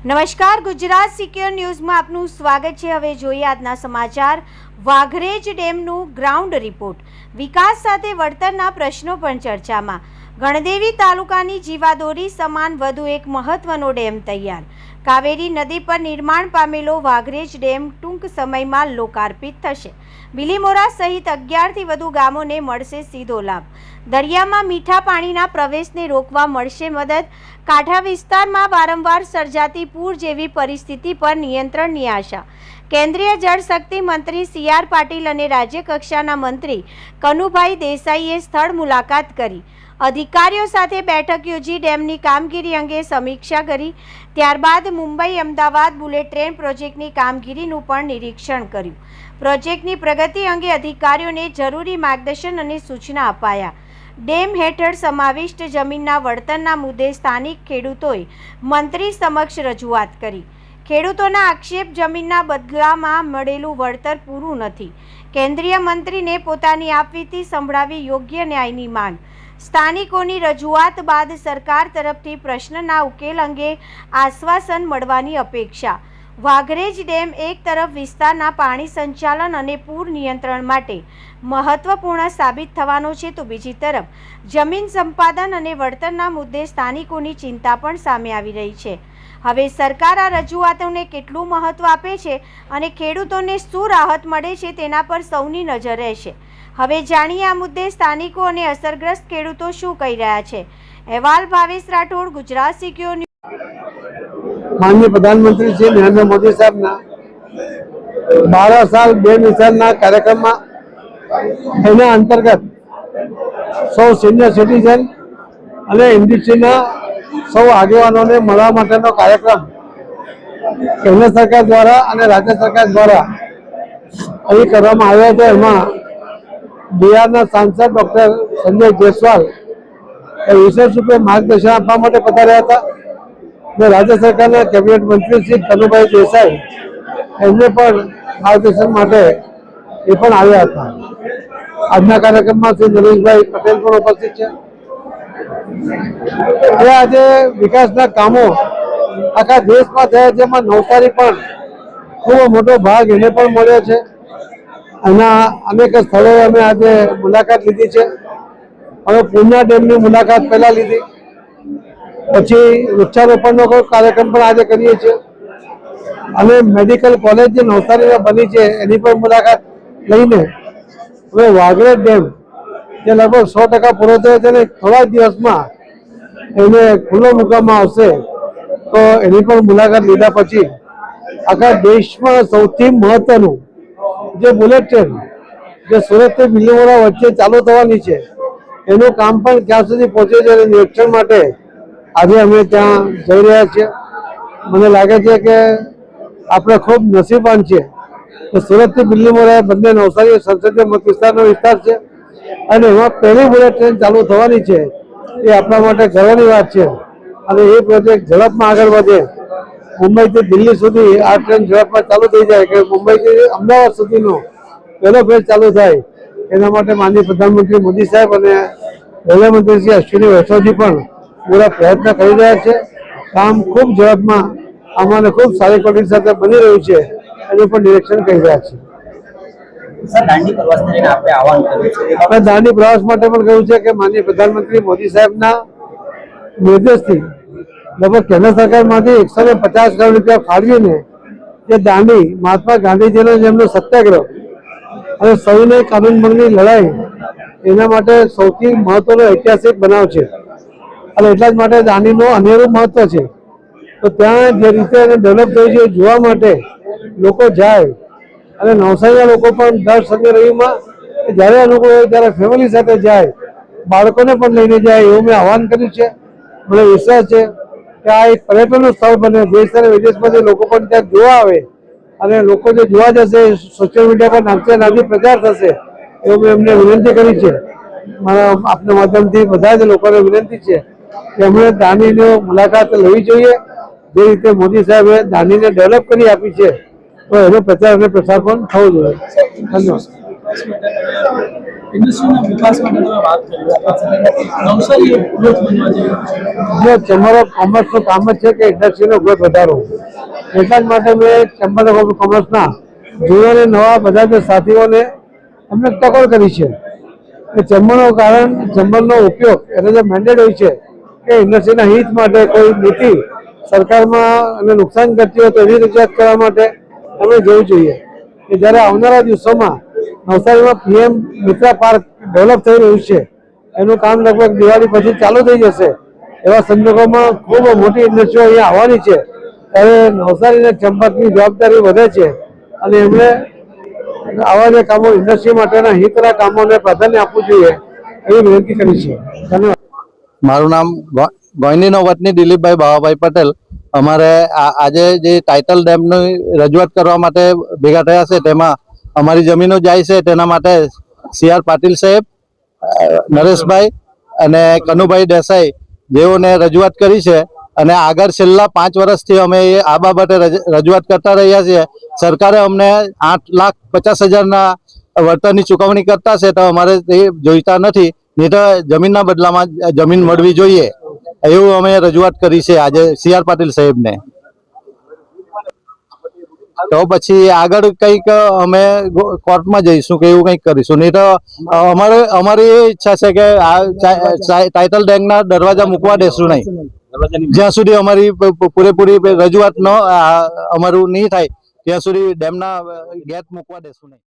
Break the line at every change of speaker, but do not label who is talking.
નમસ્કાર, ગુજરાત સિક્યોર ન્યૂઝમાં આપનું સ્વાગત છે। હવે જોઈએ આજના સમાચાર। વાઘરેજ ડેમનું ગ્રાઉન્ડ રિપોર્ટ, વિકાસ સાથે વળતરના પ્રશ્નો પણ ચર્ચામાં। ગણદેવી તાલુકાની જીવાદોરી સમાન વધુ એક મહત્વનો ડેમ તૈયાર। કાવેરી નદી પર નિર્માણ પામેલો વાઘરેજ ડેમ ટૂંક સમયમાં લોકાર્પિત થશે। બિલીમોરા સહિત 11થી વધુ ગામોને મળશે સીધો લાભ। દરિયામાં મીઠા પાણીના પ્રવેશને રોકવા મળશે મદદ। કાંઠા વિસ્તારમાં વારંવાર સર્જાતી પૂર જેવી પરિસ્થિતિ પર નિયંત્રણની આશા। કેન્દ્રીય જળશક્તિ મંત્રી સી.આર. પાટીલ અને રાજ્ય કક્ષાના મંત્રી કનુભાઈ દેસાઈએ સ્થળ મુલાકાત કરી। અધિકારીઓ સાથે બેઠક યોજી ડેમની કામગીરી અંગે સમીક્ષા કરી। ત્યારબાદ મુંબઈ અમદાવાદ બુલેટ ટ્રેન પ્રોજેક્ટની કામગીરીનું પણ નિરીક્ષણ કર્યું। પ્રોજેક્ટની પ્રગતિ અંગે અધિકારીઓને જરૂરી માર્ગદર્શન અને સૂચના અપાયા। ડેમ હેઠળ સમાવિષ્ટ જમીનના વળતરના મુદ્દે સ્થાનિક ખેડૂતોએ મંત્રી સમક્ષ રજૂઆત કરી। ખેડૂતોના આક્ષેપ જમીનના બદલામાં મળેલું વળતર પૂરું નથી। કેન્દ્રીય મંત્રીને પોતાની આપવીતી સંભળાવી યોગ્ય ન્યાયની માંગ। સ્થાનિકોની રજૂઆત બાદ સરકાર તરફથી પ્રશ્નના ઉકેલ અંગે આશ્વાસન મળવાની અપેક્ષા। વાઘરેજ ડેમ એક તરફ વિસ્તારના પાણી સંચાલન અને પૂર નિયંત્રણ માટે મહત્વપૂર્ણ સાબિત થવાનો છે, તો બીજી તરફ જમીન સંપાદન અને વળતરના મુદ્દે સ્થાનિકોની ચિંતા પણ સામે આવી રહી છે। હવે સરકાર આ રજૂઆતોને કેટલું મહત્વ આપે છે અને ખેડૂતોને શું રાહત મળે છે તેના પર સૌની નજર રહેશે। હવે જાણીએ આ મુદ્દે સ્થાનિકો અને અસરગ્રસ્ત ખેડૂતો શું કહી રહ્યા છે। અહેવાલ ભાવેશ રાઠોડ, ગુજરાત સિક્યોર।
माननीय प्रधानमंत्री श्री नरेंद्र मोदी साहब 12 साल बेमिसाल कार्यक्रम में अंतर्गत सौ सीनियर सिटीजन इंडस्ट्री सौ आगेवानों ने मळवा माटेनो कार्यक्रम केंद्र सरकार द्वारा और राज्य सरकार द्वारा अहीं करवामां आव्यो हतो। एमां बिहारना सांसद डॉक्टर संजय जयस्वाल विशेष रूपे मार्गदर्शन आपवा माटे पधार्या हता। राज्य सरकार कैबिनेट मंत्री श्री कनुभाई देसाई एमने पण मार्गदर्शन माटे ए पण आव्या हता। आजना कार्यक्रम में श्री नरेशभाई पटेल पण उपस्थित है। आज विकासना कामों आखा देश में थया छे, एमां नवसारी पण खूब मोटो भाग एने पण मळ्यो छे। अनेक स्थलोए अमे आज मुलाकात लीधी छे। हवे पूर्णा डेमनी मुलाकात पहेला लीधी, पछी वृक्षारोपण कार्यक्रम पण आज करीए छीए अने मेडिकल कॉलेज जे नवसारी में बनी है एनी पण मुलाकात लईने हवे वाघरेज डेम जे लगभग 100% पूरो थयो छे ने थोड़ा दिवस में एने खुल्लो मूकवामां आवशे, तो एनी पण मुलाकात लीधा पछी आखा देश में सौथी महत्वनुं जे बुलेट ट्रेन जे सूरत थी बिलीमोरा वच्चे चालू थवानी छे एनुं काम पण क्यां सुधी पहोंचे छे निरीक्षण माटे आज अमे त्या जई रह्या छीए। मने लागे छे के आपणे खूब नसीबवान छे कि सूरत थी बिलीमोरा बंने नवसारी संसदीय मत विस्तारनो विस्तार छे अने एमां पहेली बुलेट ट्रेन चालू थवानी छे ए आपणा माटे गर्वनी वात छे। अने ए प्रोजेक्ट झड़पमां आगळ वधे, मुंबई थी दिल्ही सुधी आ ट्रेन झड़पमां चालू थई जाय के मुंबई थी अमदावाद सुधीनो पहेलो फेज चालू थाय एना माटे माननीय प्रधानमंत्री मोदी साहेब अने रेलवे मंत्री श्री अश्विनी वैष्णवजी पण पूरा प्रयत्न कर रहा है। काम खूब झड़प में अमने खूब सारी क्वॉलिटी साथे बनी रह्यु छे एनुं पण निरीक्षण कर रहा छे।
सर दांडी प्रवास ने आपणे आह्वान कर्युं छे,
आपणे दांडी प्रवास माटे पण कह्युं छे कि माननीय प्रधानमंत्री मोदी साहेबना निर्देशथी लगभग केंद्र सरकारमांथी 150 करोड़ रूपिया फाळवीने जे दांडी महात्मा गांधीजीनो जेमनो सत्याग्रह अने सविनय कानून भंगनी लड़ाई एना माटे सौथी महत्वनो ऐतिहासिक बनाव छे અને એટલા જ માટે દાંડીનું અનેરું મહત્વ છે। તો ત્યાં જે રીતે એને ડેવલપ થયું છે જોવા માટે લોકો જાય અને નવસારીના લોકો પણ દર શનિ રવિમાં જ્યારે અનુકૂળ હોય ત્યારે ફેમિલી સાથે જાય, બાળકોને પણ લઈને જાય એવું મેં આહવાન કર્યું છે। મને વિશ્વાસ છે કે આ એક પર્યટનનું સ્થળ બને, દેશ અને વિદેશમાંથી લોકો પણ ત્યાં જોવા આવે અને લોકો જે જોવા જશે સોશિયલ મીડિયા પર નામથી નામથી પ્રચાર થશે એવું મેં એમને વિનંતી કરી છે। મારા આપના માધ્યમથી બધા જ લોકોને વિનંતી છે એમણે દાંડીની મુલાકાત લેવી જોઈએ। જે રીતે મોદી સાહેબે દાંડીને ડેવલપ કરી આપી છે તો એનો પ્રચાર અને પ્રસાર પણ થવો જોઈએ। ધન્યવાદ।
ઇન્ડસ્ટ્રીના વિકાસ માટે તમે વાત કરી નવસારી ગ્રોથ બનવા જઈ રહ્યું છે.
જે ચેમ્બર ઓફ કોમર્સનું કામ જ છે કે ઇન્ડસ્ટ્રીનો ગ્રોથ વધારવો. એટલા જ માટે મેં ચેમ્બર ઓફ કોમર્સના જૂના અને નવા બધા જ સાથીઓને અમને ટકોર કરી છે કે ચેમ્બરનું કારણ ચેમ્બરનો ઉપયોગ એને જે મેન્ડેટ હોય છે કે ઇન્ડસ્ટ્રીના હિત માટે કોઈ નીતિ સરકારમાં અને નુકસાન કરતી હોય તો એની રજૂઆત કરવા માટે અમે જોવું જોઈએ કે જ્યારે આવનારા દિવસોમાં નવસારીમાં પીએમ મિત્ર પાર્ક ડેવલપ થઈ રહ્યું છે, એનું કામ લગભગ દિવાળી પછી ચાલુ થઈ જશે. એવા સંજોગોમાં ખૂબ મોટી ઇન્ડસ્ટ્રીઓ અહીંયા આવવાની છે, ત્યારે નવસારીના ચેમ્બરની જવાબદારી વધે છે અને એમણે આવા જે કામો ઇન્ડસ્ટ્રી માટેના હિતના કામોને પ્રાધાન્ય આપવું જોઈએ એવી વિનંતી કરી છે. ધન્યવાદ.
મારું નામ ગોયનીનો વતની દિલીપભાઈ બાવાભાઈ પટેલ. અમારે આજે જે ટાઇટલ ડેમની રજૂઆત કરવા માટે ભેગા થયા છે, તેમાં અમારી જમીનો જાય છે તેના માટે CR પાટીલ સાહેબ, નરેશભાઈ અને કનુભાઈ દેસાઈ જેઓને રજૂઆત કરી છે અને આગળ છેલ્લા 5 વર્ષથી અમે આ બાબતે રજૂઆત કરતા રહ્યા છીએ. સરકારે અમને 8,50,000ના વળતરની ચૂકવણી કરતા છે, તો અમારે એ જોઈતા નથી. નહીં તો જમીનના બદલામાં જમીન મળવી જોઈએ એવું અમે રજૂઆત કરી છે આજે CR પાટીલ સાહેબને. તો પછી આગળ કંઈક અમે કોર્ટમાં જઈશું કે એવું કંઈક કરીશું. નહીં તો અમારી એ ઈચ્છા છે કે આ ટાઇટલ ડેમના દરવાજા મૂકવા દેશું નહીં જ્યાં સુધી અમારી પૂરેપૂરી રજૂઆત અમારું નહીં થાય ત્યાં સુધી ડેમના ગેટ મૂકવા દેશું નહીં.